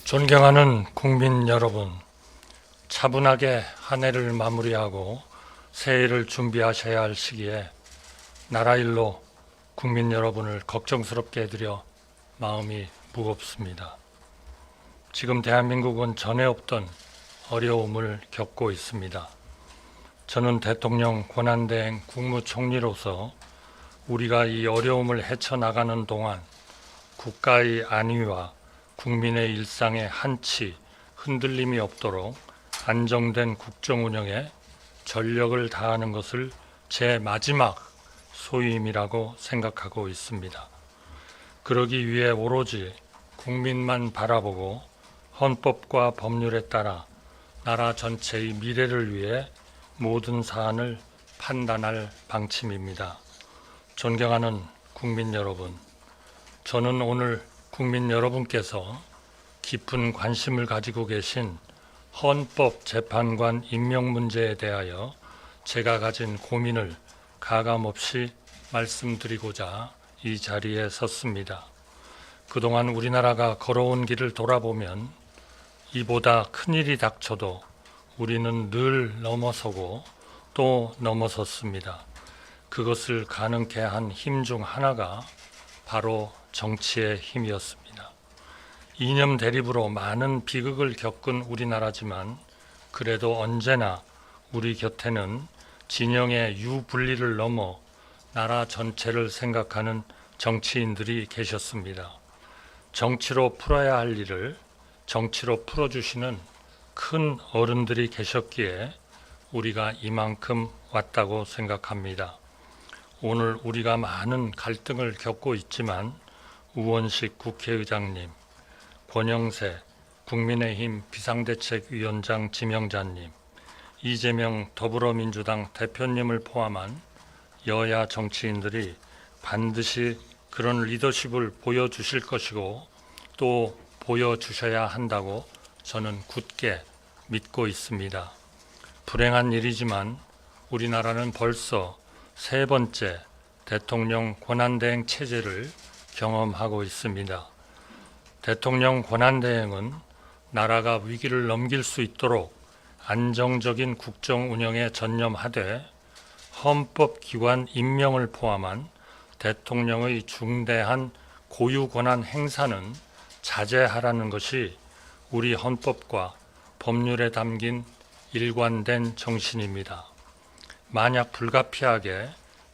존경하는 국민 여러분, 차분하게 한 해를 마무리하고 새해를 준비하셔야 할 시기에 나라 일로 국민 여러분을 걱정스럽게 해드려 마음이 무겁습니다. 지금 대한민국은 전에 없던 어려움을 겪고 있습니다. 저는 대통령 권한대행 국무총리로서 우리가 이 어려움을 헤쳐나가는 동안 국가의 안위와 국민의 일상에 한치 흔들림이 없도록 안정된 국정 운영에 전력을 다하는 것을 제 마지막 소임이라고 생각하고 있습니다. 그러기 위해 오로지 국민만 바라보고 헌법과 법률에 따라 나라 전체의 미래를 위해 모든 사안을 판단할 방침입니다. 존경하는 국민 여러분, 저는 오늘 국민 여러분께서 깊은 관심을 가지고 계신 헌법재판관 임명 문제에 대하여 제가 가진 고민을 가감없이 말씀드리고자 이 자리에 섰습니다. 그동안 우리나라가 걸어온 길을 돌아보면 이보다 큰일이 닥쳐도 우리는 늘 넘어서고 또 넘어섰습니다. 그것을 가능케 한 힘 중 하나가 바로 정치의 힘이었습니다. 이념 대립으로 많은 비극을 겪은 우리나라지만 그래도 언제나 우리 곁에는 진영의 유분리를 넘어 나라 전체를 생각하는 정치인들이 계셨습니다. 정치로 풀어야 할 일을 정치로 풀어주시는 큰 어른들이 계셨기에 우리가 이만큼 왔다고 생각합니다. 오늘 우리가 많은 갈등을 겪고 있지만 우원식 국회의장님, 권영세 국민의힘 비상대책위원장 지명자님, 이재명 더불어민주당 대표님을 포함한 여야 정치인들이 반드시 그런 리더십을 보여주실 것이고 또 보여주셔야 한다고 저는 굳게 믿고 있습니다. 불행한 일이지만 우리나라는 벌써 세 번째 대통령 권한대행 체제를 경험하고 있습니다. 대통령 권한대행은 나라가 위기를 넘길 수 있도록 안정적인 국정 운영에 전념하되 헌법기관 임명을 포함한 대통령의 중대한 고유 권한 행사는 자제하라는 것이 우리 헌법과 법률에 담긴 일관된 정신입니다. 만약 불가피하게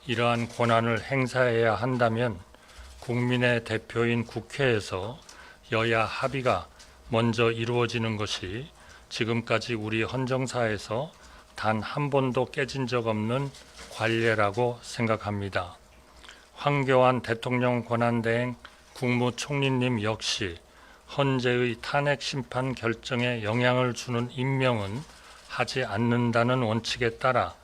이러한 권한을 행사해야 한다면 국민의 대표인 국회에서 여야 합의가 먼저 이루어지는 것이 지금까지 우리 헌정사에서 단 한 번도 깨진 적 없는 관례라고 생각합니다. 황교안 대통령 권한대행 국무총리님 역시 헌재의 탄핵 심판 결정에 영향을 주는 임명은 하지 않는다는 원칙에 따라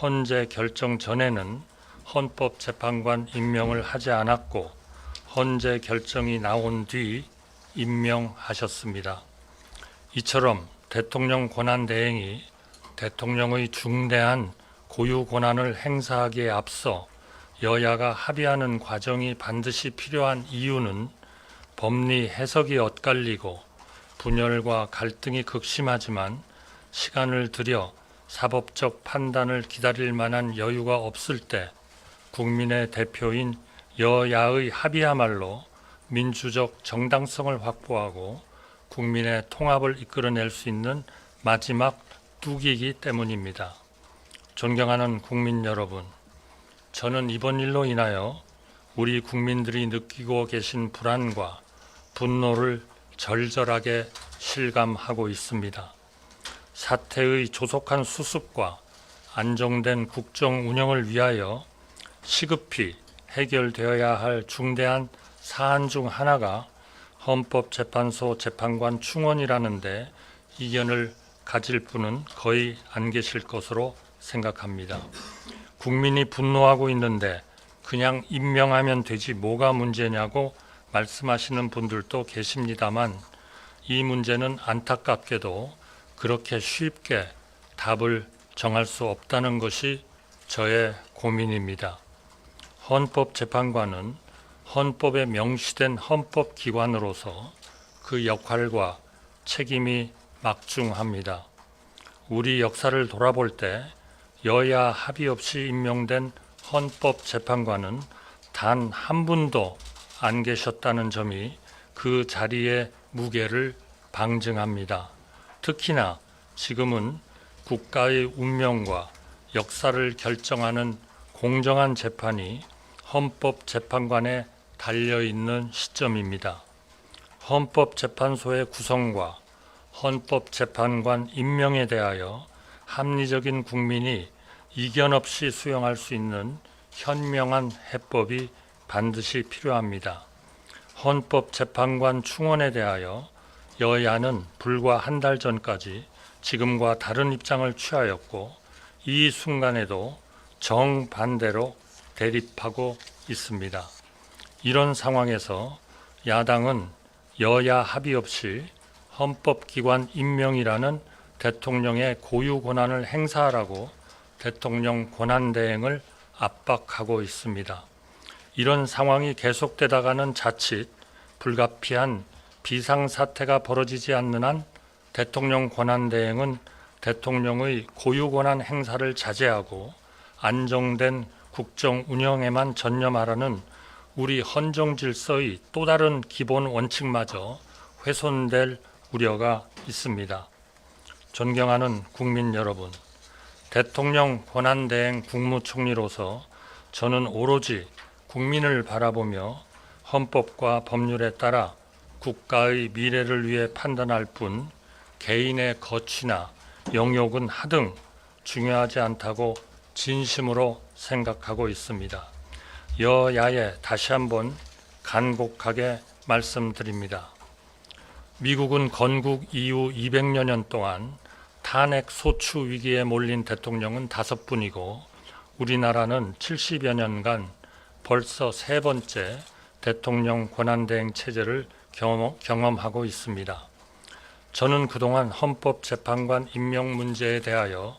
헌재 결정 전에는 헌법재판관 임명을 하지 않았고 헌재 결정이 나온 뒤 임명하셨습니다. 이처럼 대통령 권한대행이 대통령의 중대한 고유 권한을 행사하기에 앞서 여야가 합의하는 과정이 반드시 필요한 이유는 법리 해석이 엇갈리고 분열과 갈등이 극심하지만 시간을 들여 사법적 판단을 기다릴 만한 여유가 없을 때 국민의 대표인 여야의 합의야말로 민주적 정당성을 확보하고 국민의 통합을 이끌어낼 수 있는 마지막 뚝이기 때문입니다. 존경하는 국민 여러분, 저는 이번 일로 인하여 우리 국민들이 느끼고 계신 불안과 분노를 절절하게 실감하고 있습니다. 사태의 조속한 수습과 안정된 국정 운영을 위하여 시급히 해결되어야 할 중대한 사안 중 하나가 헌법재판소 재판관 충원이라는데 이견을 가질 분은 거의 안 계실 것으로 생각합니다. 국민이 분노하고 있는데 그냥 임명하면 되지 뭐가 문제냐고 말씀하시는 분들도 계십니다만 이 문제는 안타깝게도 그렇게 쉽게 답을 정할 수 없다는 것이 저의 고민입니다. 헌법재판관은 헌법에 명시된 헌법기관으로서 그 역할과 책임이 막중합니다. 우리 역사를 돌아볼 때 여야 합의 없이 임명된 헌법재판관은 단 한 분도 안 계셨다는 점이 그 자리의 무게를 방증합니다. 특히나 지금은 국가의 운명과 역사를 결정하는 공정한 재판이 헌법재판관에 달려있는 시점입니다. 헌법재판소의 구성과 헌법재판관 임명에 대하여 합리적인 국민이 이견 없이 수용할 수 있는 현명한 해법이 반드시 필요합니다. 헌법재판관 충원에 대하여 여야는 불과 한 달 전까지 지금과 다른 입장을 취하였고 이 순간에도 정반대로 대립하고 있습니다. 이런 상황에서 야당은 여야 합의 없이 헌법기관 임명이라는 대통령의 고유 권한을 행사하라고 대통령 권한대행을 압박하고 있습니다. 이런 상황이 계속되다가는 자칫 불가피한 비상사태가 벌어지지 않는 한 대통령 권한대행은 대통령의 고유 권한 행사를 자제하고 안정된 국정 운영에만 전념하라는 우리 헌정 질서의 또 다른 기본 원칙마저 훼손될 우려가 있습니다. 존경하는 국민 여러분, 대통령 권한대행 국무총리로서 저는 오로지 국민을 바라보며 헌법과 법률에 따라 국가의 미래를 위해 판단할 뿐 개인의 거취나 영역은 하등 중요하지 않다고 진심으로 생각하고 있습니다. 여야에 다시 한번 간곡하게 말씀드립니다. 미국은 건국 이후 200여 년 동안 탄핵 소추 위기에 몰린 대통령은 5분이고 우리나라는 70여 년간 벌써 3번째 대통령 권한대행 체제를 경험하고 있습니다. 저는 그동안 헌법재판관 임명 문제에 대하여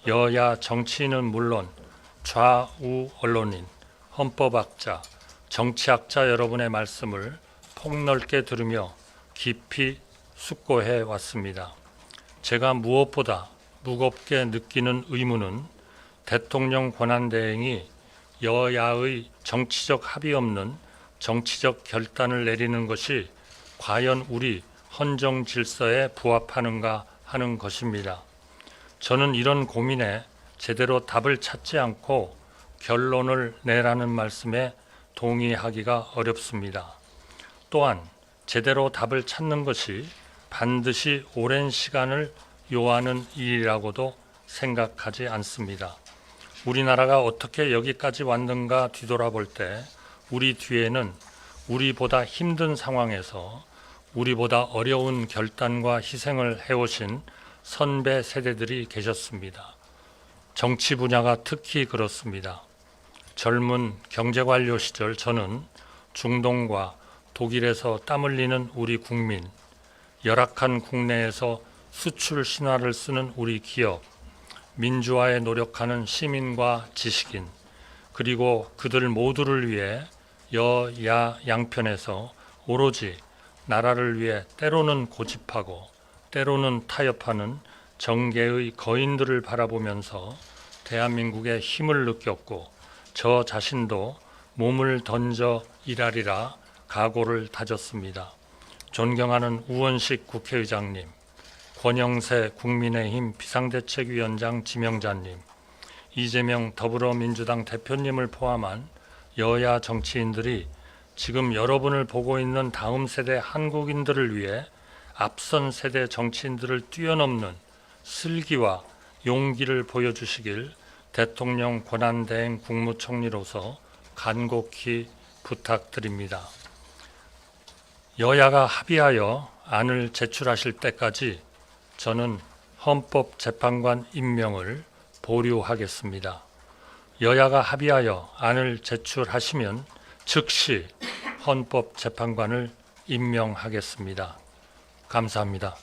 여야 정치인은 물론 좌우 언론인, 헌법학자, 정치학자 여러분의 말씀을 폭넓게 들으며 깊이 숙고해 왔습니다. 제가 무엇보다 무겁게 느끼는 의무는 대통령 권한대행이 여야의 정치적 합의 없는 정치적 결단을 내리는 것이 과연 우리 헌정 질서에 부합하는가 하는 것입니다. 저는 이런 고민에 제대로 답을 찾지 않고 결론을 내라는 말씀에 동의하기가 어렵습니다. 또한 제대로 답을 찾는 것이 반드시 오랜 시간을 요하는 일이라고도 생각하지 않습니다. 우리나라가 어떻게 여기까지 왔는가 뒤돌아볼 때 우리 뒤에는 우리보다 힘든 상황에서 우리보다 어려운 결단과 희생을 해오신 선배 세대들이 계셨습니다. 정치 분야가 특히 그렇습니다. 젊은 경제관료 시절 저는 중동과 독일에서 땀 흘리는 우리 국민, 열악한 국내에서 수출 신화를 쓰는 우리 기업, 민주화에 노력하는 시민과 지식인, 그리고 그들 모두를 위해 여야 양편에서 오로지 나라를 위해 때로는 고집하고 때로는 타협하는 정계의 거인들을 바라보면서 대한민국의 힘을 느꼈고 저 자신도 몸을 던져 일하리라 각오를 다졌습니다. 존경하는 우원식 국회의장님, 권영세 국민의힘 비상대책위원장 지명자님, 이재명 더불어민주당 대표님을 포함한 여야 정치인들이 지금 여러분을 보고 있는 다음 세대 한국인들을 위해 앞선 세대 정치인들을 뛰어넘는 슬기와 용기를 보여주시길 대통령 권한대행 국무총리로서 간곡히 부탁드립니다. 여야가 합의하여 안을 제출하실 때까지 저는 헌법재판관 임명을 보류하겠습니다. 여야가 합의하여 안을 제출하시면 즉시 헌법재판관을 임명하겠습니다. 감사합니다.